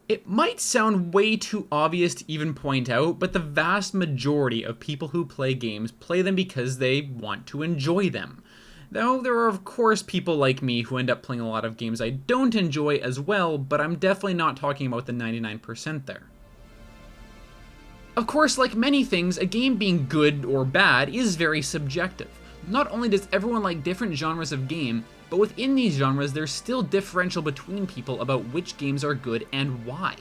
It might sound way too obvious to even point out, but the vast majority of people who play games play them because they want to enjoy them. Though there are of course people like me who end up playing a lot of games I don't enjoy as well, but I'm definitely not talking about the 99% there. Of course, like many things, a game being good or bad is very subjective. Not only does everyone like different genres of game, but within these genres there's still differential between people about which games are good and why.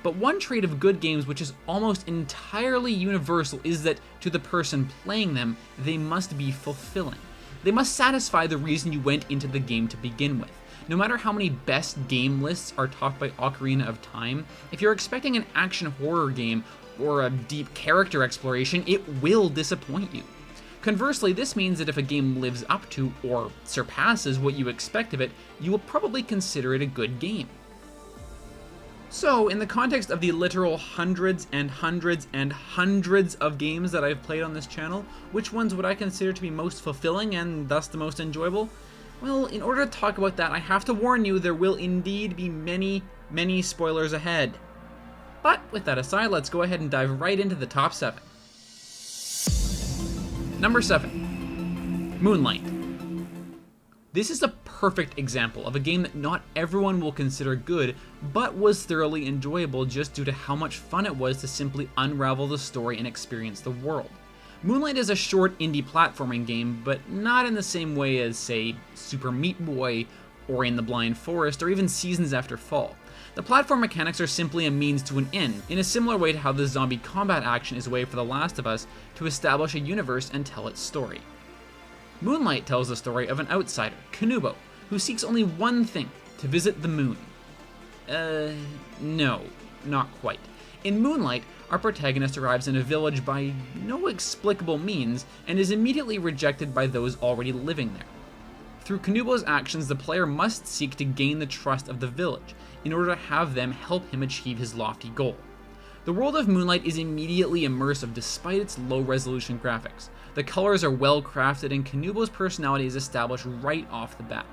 But one trait of good games which is almost entirely universal is that to the person playing them, they must be fulfilling. They must satisfy the reason you went into the game to begin with. No matter how many best game lists are topped by Ocarina of Time, if you're expecting an action horror game or a deep character exploration, it will disappoint you. Conversely, this means that if a game lives up to or surpasses what you expect of it, you will probably consider it a good game. So, in the context of the literal hundreds and hundreds and hundreds of games that I've played on this channel, which ones would I consider to be most fulfilling and thus the most enjoyable? Well, in order to talk about that, I have to warn you there will indeed be many, many spoilers ahead. But with that aside, let's go ahead and dive right into the top 7. Number 7, Moonlight. This is a perfect example of a game that not everyone will consider good, but was thoroughly enjoyable just due to how much fun it was to simply unravel the story and experience the world. Moonlight is a short indie platforming game, but not in the same way as, say, Super Meat Boy, or In the Blind Forest, or even Seasons After Fall. The platform mechanics are simply a means to an end, in a similar way to how the zombie combat action is a way for The Last of Us to establish a universe and tell its story. Moonlight tells the story of an outsider, Kanubo, who seeks only one thing, to visit the moon. No, not quite. In Moonlight, our protagonist arrives in a village by no explicable means and is immediately rejected by those already living there. Through Kanubo's actions, the player must seek to gain the trust of the village in order to have them help him achieve his lofty goal. The world of Moonlight is immediately immersive despite its low-resolution graphics. The colors are well crafted and Kanubo's personality is established right off the bat.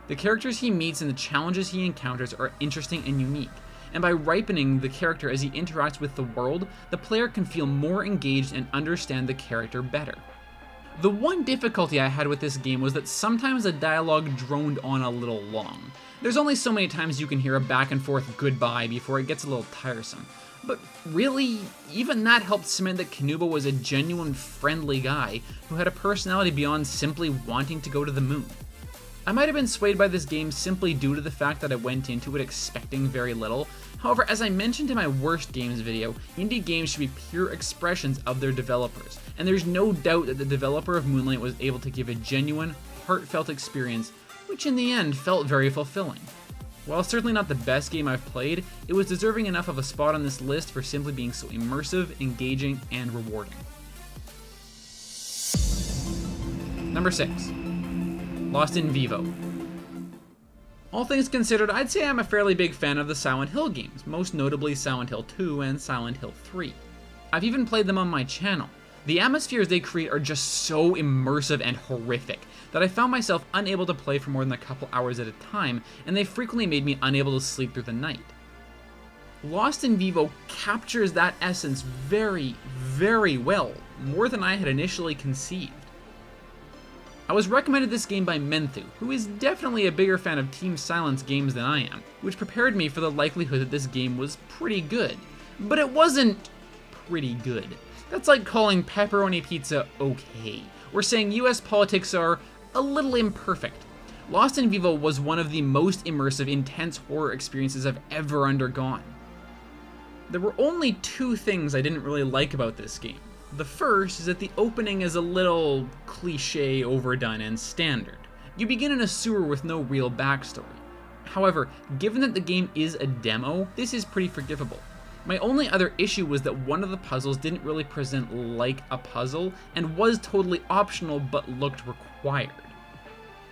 The characters he meets and the challenges he encounters are interesting and unique, and by ripening the character as he interacts with the world, the player can feel more engaged and understand the character better. The one difficulty I had with this game was that sometimes the dialogue droned on a little long. There's only so many times you can hear a back and forth goodbye before it gets a little tiresome. But really, even that helped cement that Kanubo was a genuine friendly guy who had a personality beyond simply wanting to go to the moon. I might have been swayed by this game simply due to the fact that I went into it expecting very little. However, as I mentioned in my worst games video, indie games should be pure expressions of their developers, and there's no doubt that the developer of Moonlight was able to give a genuine, heartfelt experience, which in the end felt very fulfilling. While certainly not the best game I've played, it was deserving enough of a spot on this list for simply being so immersive, engaging, and rewarding. Number 6, Lost in Vivo. All things considered, I'd say I'm a fairly big fan of the Silent Hill games, most notably Silent Hill 2 and Silent Hill 3. I've even played them on my channel. The atmospheres they create are just so immersive and horrific that I found myself unable to play for more than a couple hours at a time, and they frequently made me unable to sleep through the night. Lost in Vivo captures that essence very, very well, more than I had initially conceived. I was recommended this game by Menthu, who is definitely a bigger fan of Team Silence games than I am, which prepared me for the likelihood that this game was pretty good. But it wasn't pretty good. That's like calling pepperoni pizza okay, or saying US politics are a little imperfect. Lost in Vivo was one of the most immersive, intense horror experiences I've ever undergone. There were only two things I didn't really like about this game. The first is that the opening is a little cliché, overdone, and standard. You begin in a sewer with no real backstory. However, given that the game is a demo, this is pretty forgivable. My only other issue was that one of the puzzles didn't really present like a puzzle and was totally optional but looked required.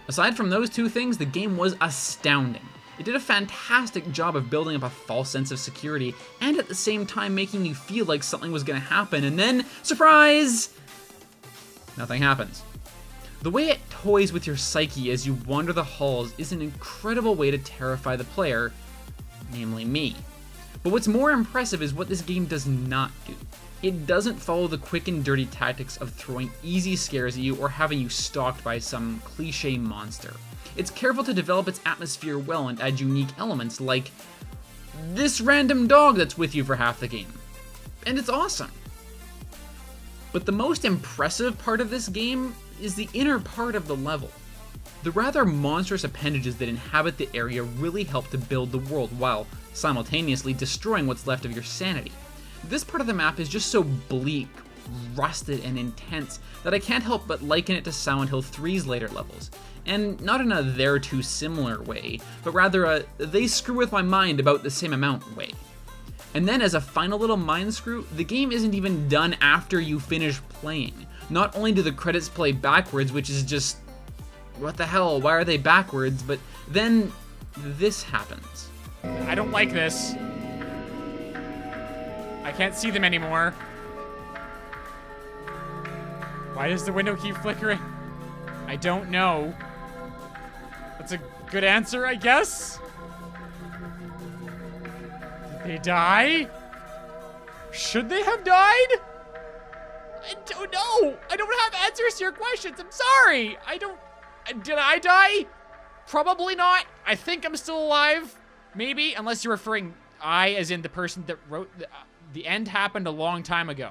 Aside from those two things, the game was astounding. It did a fantastic job of building up a false sense of security and at the same time making you feel like something was going to happen, and then, surprise! Nothing happens. The way it toys with your psyche as you wander the halls is an incredible way to terrify the player, namely me. But what's more impressive is what this game does not do. It doesn't follow the quick and dirty tactics of throwing easy scares at you or having you stalked by some cliche monster. It's careful to develop its atmosphere well and add unique elements like this random dog that's with you for half the game. And it's awesome. But the most impressive part of this game is the inner part of the level. The rather monstrous appendages that inhabit the area really help to build the world while simultaneously destroying what's left of your sanity. This part of the map is just so bleak, rusted, and intense that I can't help but liken it to Silent Hill 3's later levels. And not in a they're too similar way, but rather a they screw with my mind about the same amount way. And then as a final little mind screw, the game isn't even done after you finish playing. Not only do the credits play backwards, which is just, what the hell, why are they backwards? But then this happens. I don't like this. I can't see them anymore. Why does the window keep flickering? I don't know. That's a good answer, I guess. Did they die? Should they have died? I don't know. I don't have answers to your questions. I'm sorry. Did I die? Probably not. I think I'm still alive. Maybe, unless you're referring I as in the person that wrote the end happened a long time ago.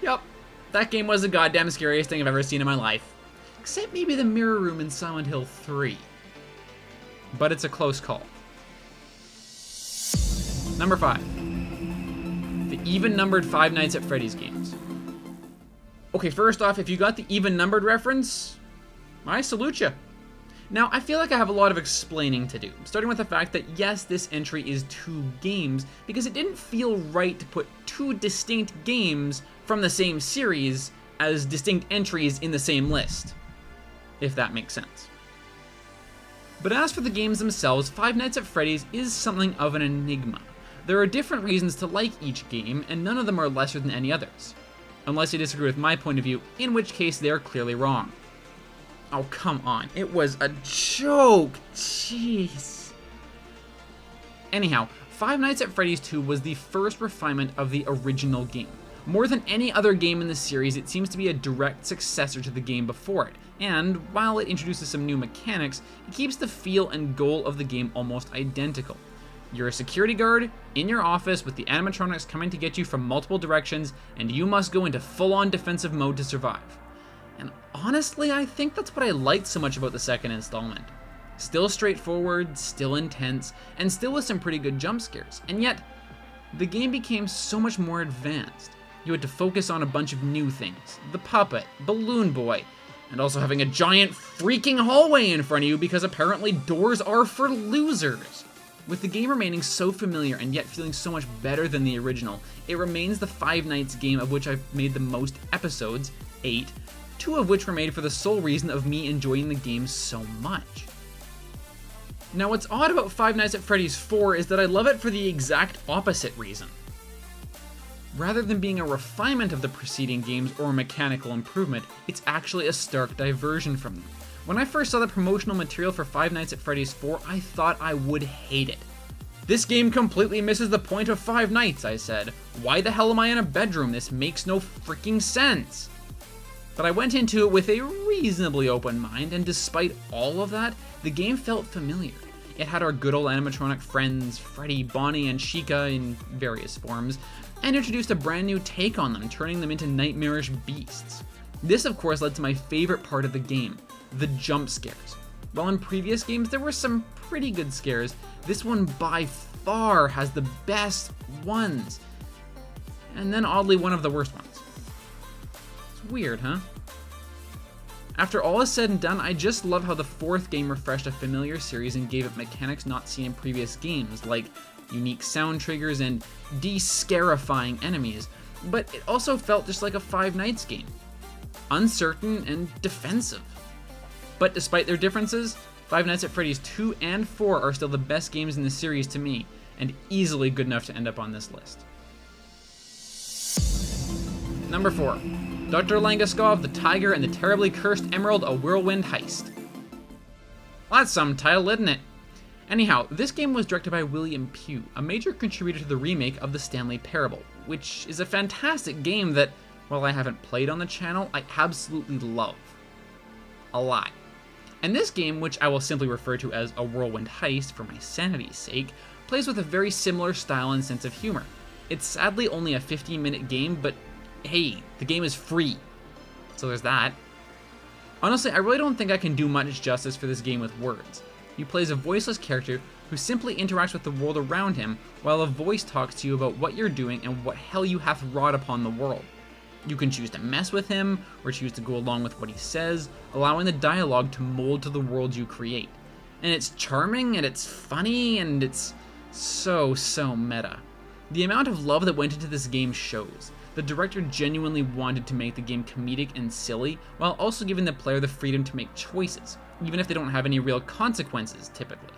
Yup, that game was the goddamn scariest thing I've ever seen in my life. Except maybe the mirror room in Silent Hill 3. But it's a close call. Number 5. The even-numbered Five Nights at Freddy's games. Okay, first off, if you got the even-numbered reference, I salute you. Now, I feel like I have a lot of explaining to do, starting with the fact that yes, this entry is 2 games, because it didn't feel right to put 2 distinct games from the same series as distinct entries in the same list, if that makes sense. But as for the games themselves, Five Nights at Freddy's is something of an enigma. There are different reasons to like each game, and none of them are lesser than any others. Unless you disagree with my point of view, in which case they are clearly wrong. Oh, come on. It was a joke. Jeez. Anyhow, Five Nights at Freddy's 2 was the first refinement of the original game. More than any other game in the series, it seems to be a direct successor to the game before it, and while it introduces some new mechanics, it keeps the feel and goal of the game almost identical. You're a security guard in your office with the animatronics coming to get you from multiple directions, and you must go into full-on defensive mode to survive. And honestly, I think that's what I liked so much about the second installment. Still straightforward, still intense, and still with some pretty good jump scares, and yet, the game became so much more advanced. You had to focus on a bunch of new things, the puppet, Balloon Boy, and also having a giant freaking hallway in front of you because apparently doors are for losers. With the game remaining so familiar and yet feeling so much better than the original, it remains the Five Nights game of which I've made the most episodes, 8, 2 of which were made for the sole reason of me enjoying the game so much. Now what's odd about Five Nights at Freddy's 4 is that I love it for the exact opposite reason. Rather than being a refinement of the preceding games or a mechanical improvement, it's actually a stark diversion from them. When I first saw the promotional material for Five Nights at Freddy's 4, I thought I would hate it. This game completely misses the point of Five Nights, I said. Why the hell am I in a bedroom? This makes no freaking sense. But I went into it with a reasonably open mind, and despite all of that, the game felt familiar. It had our good old animatronic friends, Freddy, Bonnie, and Chica in various forms, and introduced a brand new take on them, turning them into nightmarish beasts. This, of course, led to my favorite part of the game, the jump scares. While in previous games there were some pretty good scares, this one by far has the best ones. And then oddly one of the worst ones. It's weird, huh? After all is said and done, I just love how the 4th game refreshed a familiar series and gave it mechanics not seen in previous games, like unique sound triggers and de-scarifying enemies, but it also felt just like a Five Nights game. Uncertain and defensive. But despite their differences, Five Nights at Freddy's 2 and 4 are still the best games in the series to me, and easily good enough to end up on this list. Number 4. Dr. Langeskov, the Tiger, and the Terribly Cursed Emerald, a Whirlwind Heist. Well, that's some title, isn't it? Anyhow, this game was directed by William Pugh, a major contributor to the remake of the Stanley Parable, which is a fantastic game that, while I haven't played on the channel, I absolutely love. A lot. And this game, which I will simply refer to as a Whirlwind Heist for my sanity's sake, plays with a very similar style and sense of humor. It's sadly only a 15-minute game, but hey, the game is free. So there's that. Honestly, I really don't think I can do much justice for this game with words. You play as a voiceless character who simply interacts with the world around him, while a voice talks to you about what you're doing and what hell you hath wrought upon the world. You can choose to mess with him, or choose to go along with what he says, allowing the dialogue to mold to the world you create. And it's charming, and it's funny, and it's so meta. The amount of love that went into this game shows. The director genuinely wanted to make the game comedic and silly, while also giving the player the freedom to make choices, even if they don't have any real consequences, typically.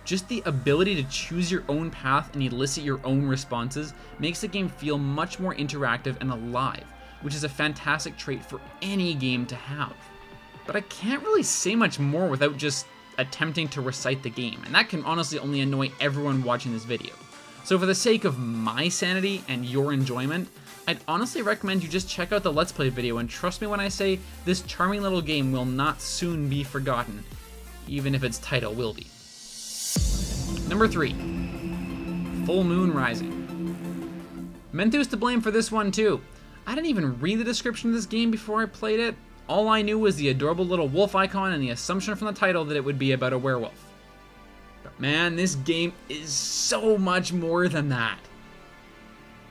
Just the ability to choose your own path and elicit your own responses makes the game feel much more interactive and alive, which is a fantastic trait for any game to have. But I can't really say much more without just attempting to recite the game, and that can honestly only annoy everyone watching this video. So for the sake of my sanity and your enjoyment, I'd honestly recommend you just check out the Let's Play video, and trust me when I say this charming little game will not soon be forgotten, even if its title will be. Number 3, Full Moon Rising. Menthus to blame for this one too. I didn't even read the description of this game before I played it. All I knew was the adorable little wolf icon and the assumption from the title that it would be about a werewolf. But man, this game is so much more than that.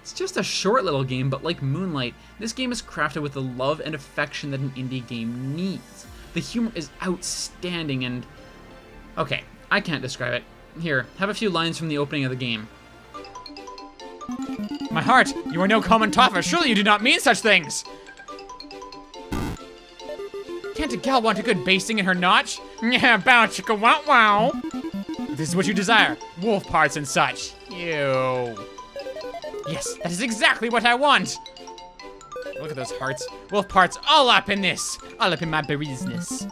It's just a short little game, but like Moonlight, this game is crafted with the love and affection that an indie game needs. The humor is outstanding and... okay, I can't describe it. Here, have a few lines from the opening of the game. My heart, you are no common toffer. Surely you do not mean such things. Can't a gal want a good basting in her notch? Yeah, bow chicka wow wow. This is what you desire, wolf parts and such. Ew. Yes, that is exactly what I want. Look at those hearts. Wolf parts all up in this. All up in my business.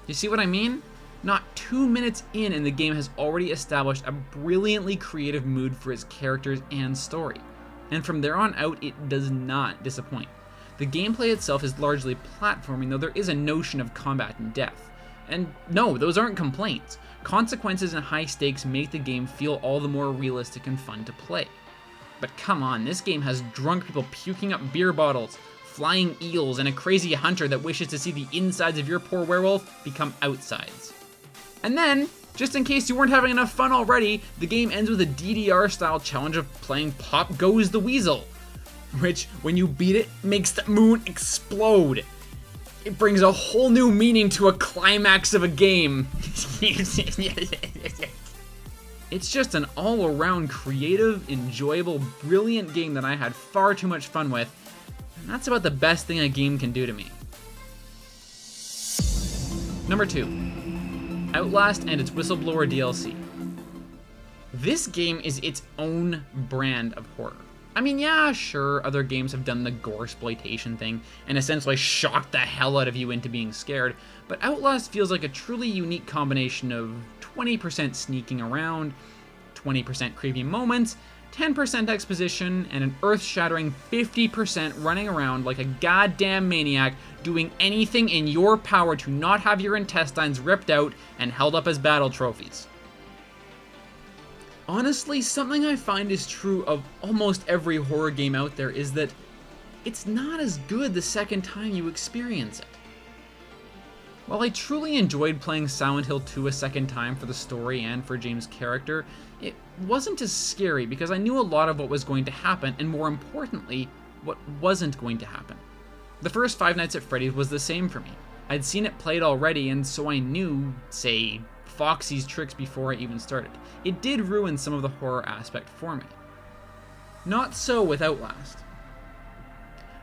You see what I mean? Not 2 minutes in and the game has already established a brilliantly creative mood for its characters and story. And from there on out, it does not disappoint. The gameplay itself is largely platforming, though there is a notion of combat and death. And no, those aren't complaints. Consequences and high stakes make the game feel all the more realistic and fun to play. But come on, this game has drunk people puking up beer bottles, flying eels, and a crazy hunter that wishes to see the insides of your poor werewolf become outsides. And then, just in case you weren't having enough fun already, the game ends with a DDR-style challenge of playing Pop Goes the Weasel, which, when you beat it, makes the moon explode. It brings a whole new meaning to a climax of a game. It's just an all-around creative, enjoyable, brilliant game that I had far too much fun with, and that's about the best thing a game can do to me. Number 2. Outlast and its Whistleblower DLC. This game is its own brand of horror. I mean, yeah, sure, other games have done the gore-sploitation thing and essentially shocked the hell out of you into being scared, but Outlast feels like a truly unique combination of 20% sneaking around, 20% creepy moments, 10% exposition, and an earth-shattering 50% running around like a goddamn maniac doing anything in your power to not have your intestines ripped out and held up as battle trophies. Honestly, something I find is true of almost every horror game out there is that it's not as good the second time you experience it. While I truly enjoyed playing Silent Hill 2 a second time for the story and for James' character, it wasn't as scary because I knew a lot of what was going to happen, and more importantly, what wasn't going to happen. The first Five Nights at Freddy's was the same for me. I'd seen it played already, and so I knew, say, Foxy's tricks before I even started. It did ruin some of the horror aspect for me. Not so with Outlast.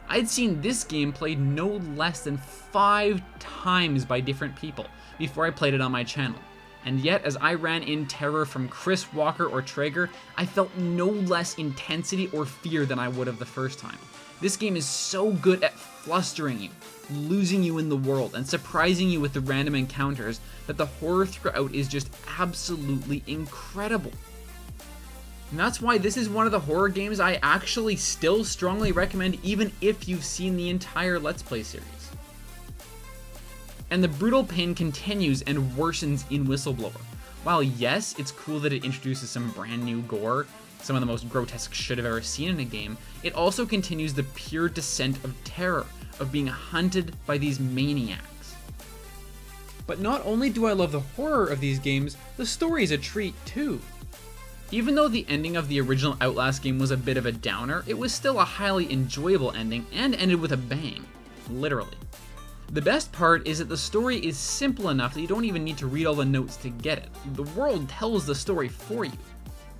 I'd seen this game played no less than 5 times by different people before I played it on my channel. And yet, as I ran in terror from Chris, Walker, or Traeger, I felt no less intensity or fear than I would have the first time. This game is so good at flustering you, losing you in the world, and surprising you with the random encounters that the horror throughout is just absolutely incredible. And that's why this is one of the horror games I actually still strongly recommend even if you've seen the entire Let's Play series. And the brutal pain continues and worsens in Whistleblower. While yes, it's cool that it introduces some brand new gore, some of the most grotesque shit I've ever seen in a game, it also continues the pure descent of terror, of being hunted by these maniacs. But not only do I love the horror of these games, the story is a treat too. Even though the ending of the original Outlast game was a bit of a downer, it was still a highly enjoyable ending and ended with a bang, literally. The best part is that the story is simple enough that you don't even need to read all the notes to get it. The world tells the story for you.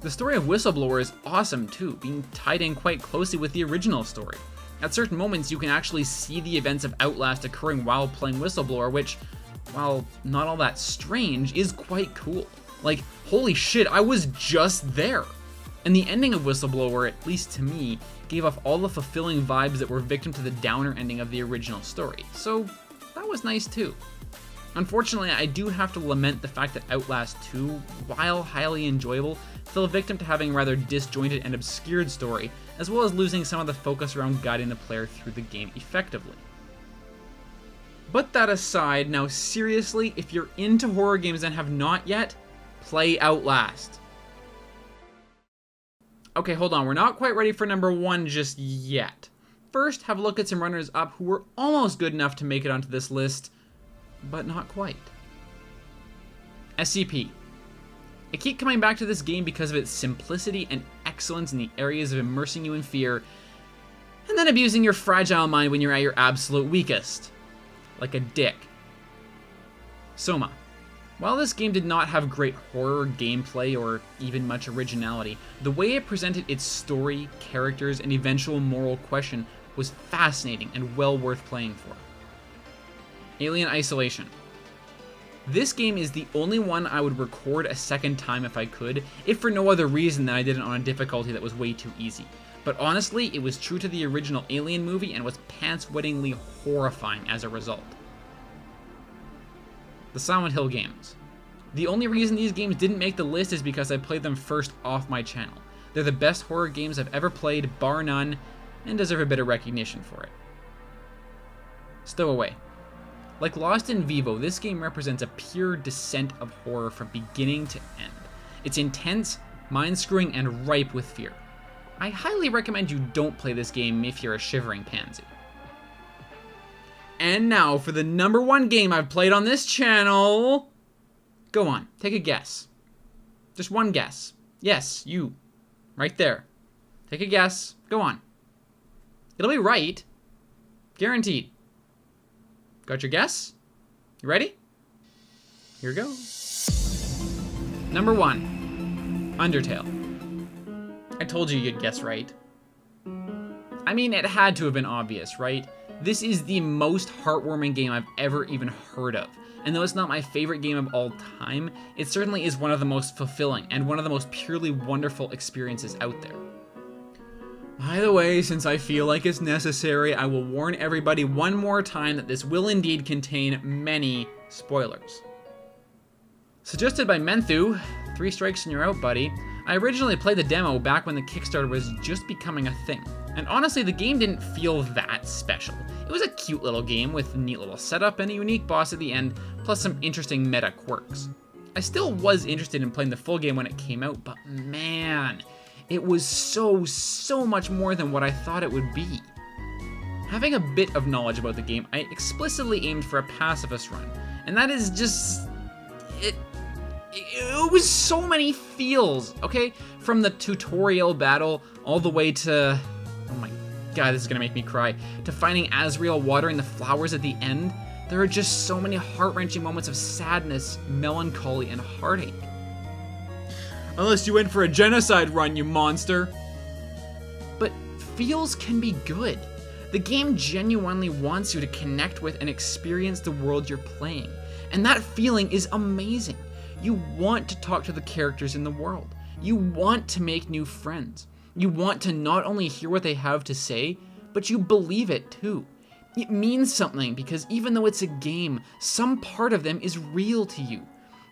The story of Whistleblower is awesome too, being tied in quite closely with the original story. At certain moments you can actually see the events of Outlast occurring while playing Whistleblower, which, while not all that strange, is quite cool. Like, holy shit, I was just there! And the ending of Whistleblower, at least to me, gave off all the fulfilling vibes that were victim to the downer ending of the original story, so that was nice too. Unfortunately, I do have to lament the fact that Outlast 2, while highly enjoyable, fell victim to having a rather disjointed and obscured story, as well as losing some of the focus around guiding the player through the game effectively. But that aside, now seriously, if you're into horror games and have not yet, play Outlast. Okay, hold on, we're not quite ready for number 1 just yet. First, have a look at some runners-up who were almost good enough to make it onto this list, but not quite. SCP. I keep coming back to this game because of its simplicity and excellence in the areas of immersing you in fear, and then abusing your fragile mind when you're at your absolute weakest. Like a dick. Soma. While this game did not have great horror gameplay or even much originality, the way it presented its story, characters, and eventual moral question was fascinating and well worth playing for. Alien Isolation. This game is the only one I would record a second time if I could, if for no other reason than I did it on a difficulty that was way too easy. But honestly, it was true to the original Alien movie and was pants-wettingly horrifying as a result. The Silent Hill games. The only reason these games didn't make the list is because I played them first off my channel. They're the best horror games I've ever played, bar none, and deserve a bit of recognition for it. Stowaway. Like Lost in Vivo, this game represents a pure descent of horror from beginning to end. It's intense, mind-screwing, and ripe with fear. I highly recommend you don't play this game if you're a shivering pansy. And now for the number 1 game I've played on this channel. Go on, take a guess. Just one guess. Yes, you. Right there. Take a guess. Go on. It'll be right. Guaranteed. Got your guess? You ready? Here we go. Number 1. Undertale. I told you you'd guess right. I mean, it had to have been obvious, right? This is the most heartwarming game I've ever even heard of. And though it's not my favorite game of all time, it certainly is one of the most fulfilling and one of the most purely wonderful experiences out there. By the way, since I feel like it's necessary, I will warn everybody one more time that this will indeed contain many spoilers. Suggested by Menthu, 3 strikes and you're out, buddy. I originally played the demo back when the Kickstarter was just becoming a thing. And honestly, the game didn't feel that special. It was a cute little game with a neat little setup and a unique boss at the end, plus some interesting meta quirks. I still was interested in playing the full game when it came out, but man, it was so much more than what I thought it would be. Having a bit of knowledge about the game, I explicitly aimed for a pacifist run, and that is just... It was so many feels, okay? From the tutorial battle all the way to... Oh my god, this is gonna make me cry. To finding Azrael watering the flowers at the end, there are just so many heart-wrenching moments of sadness, melancholy, and heartache. Unless you went for a genocide run, you monster. But feels can be good. The game genuinely wants you to connect with and experience the world you're playing. And that feeling is amazing. You want to talk to the characters in the world. You want to make new friends. You want to not only hear what they have to say, but you believe it too. It means something because even though it's a game, some part of them is real to you.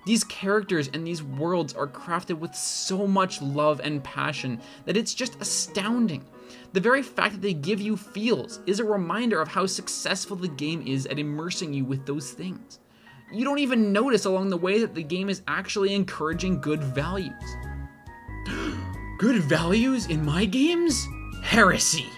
These characters and these worlds are crafted with so much love and passion that it's just astounding. The very fact that they give you feels is a reminder of how successful the game is at immersing you with those things. You don't even notice along the way that the game is actually encouraging good values. Good values in my games? Heresy!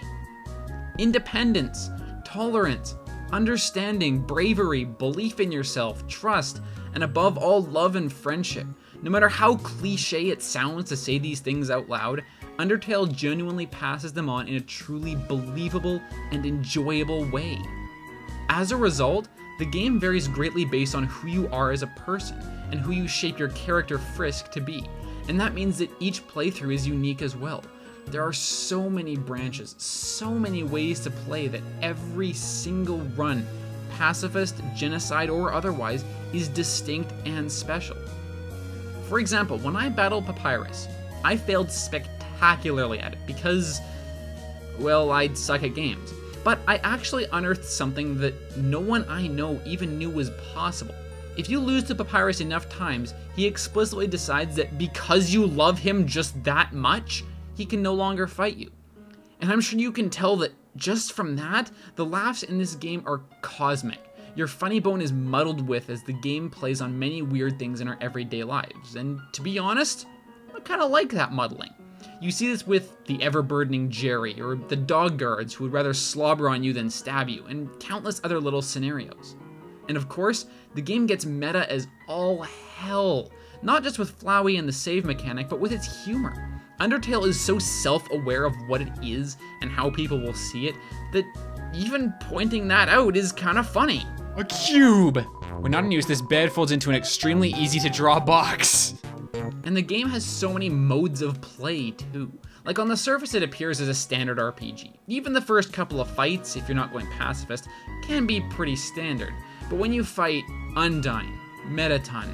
Independence, tolerance, understanding, bravery, belief in yourself, trust, and above all, love and friendship. No matter how cliche it sounds to say these things out loud, Undertale genuinely passes them on in a truly believable and enjoyable way. As a result, the game varies greatly based on who you are as a person and who you shape your character Frisk to be, and that means that each playthrough is unique as well. There are so many branches, so many ways to play that every single run, pacifist, genocide, or otherwise, is distinct and special. For example, when I battled Papyrus, I failed spectacularly at it because, well, I'd suck at games. But I actually unearthed something that no one I know even knew was possible. If you lose to Papyrus enough times, he explicitly decides that because you love him just that much, he can no longer fight you. And I'm sure you can tell that just from that, the laughs in this game are cosmic. Your funny bone is muddled with as the game plays on many weird things in our everyday lives. And to be honest, I kind of like that muddling. You see this with the ever-burdening Jerry, or the dog guards who would rather slobber on you than stab you, and countless other little scenarios. And of course, the game gets meta as all hell, not just with Flowey and the save mechanic, but with its humor. Undertale is so self-aware of what it is and how people will see it, that even pointing that out is kind of funny. A cube! When not in use, this bed folds into an extremely easy to draw box. And the game has so many modes of play too. Like on the surface it appears as a standard RPG. Even the first couple of fights, if you're not going pacifist, can be pretty standard. But when you fight Undyne, Metaton,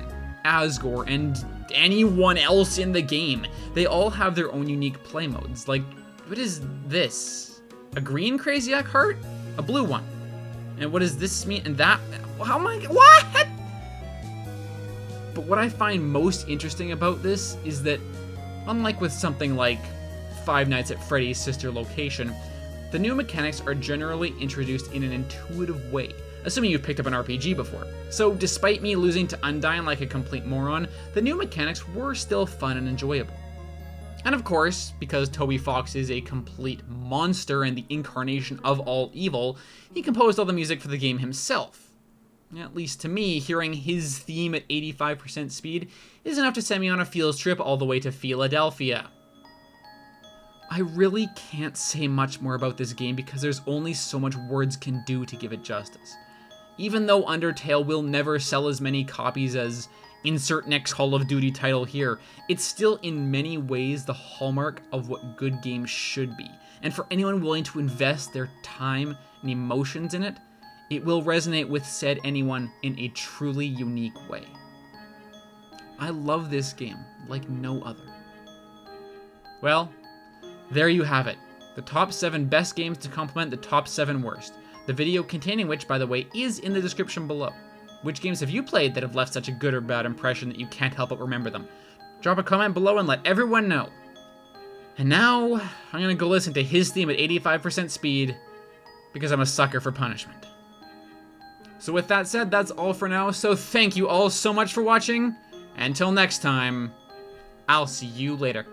Asgore, and anyone else in the game, they all have their own unique play modes. Like, what is this? A green Craziac heart? A blue one. And what does this mean? And that, how am I, what? But what I find most interesting about this is that, unlike with something like Five Nights at Freddy's sister location, the new mechanics are generally introduced in an intuitive way, assuming you've picked up an RPG before. So despite me losing to Undyne like a complete moron, the new mechanics were still fun and enjoyable. And of course, because Toby Fox is a complete monster and the incarnation of all evil, he composed all the music for the game himself. At least to me, hearing his theme at 85% speed is enough to send me on a feels trip all the way to Philadelphia. I really can't say much more about this game because there's only so much words can do to give it justice. Even though Undertale will never sell as many copies as insert next Call of Duty title here, it's still in many ways the hallmark of what good games should be. And for anyone willing to invest their time and emotions in it, it will resonate with said anyone in a truly unique way. I love this game like no other. Well, there you have it. The top 7 best games to complement the top 7 worst. The video containing which, by the way, is in the description below. Which games have you played that have left such a good or bad impression that you can't help but remember them? Drop a comment below and let everyone know. And now, I'm gonna go listen to his theme at 85% speed because I'm a sucker for punishment. So with that said, that's all for now, so thank you all so much for watching. Until next time, I'll see you later.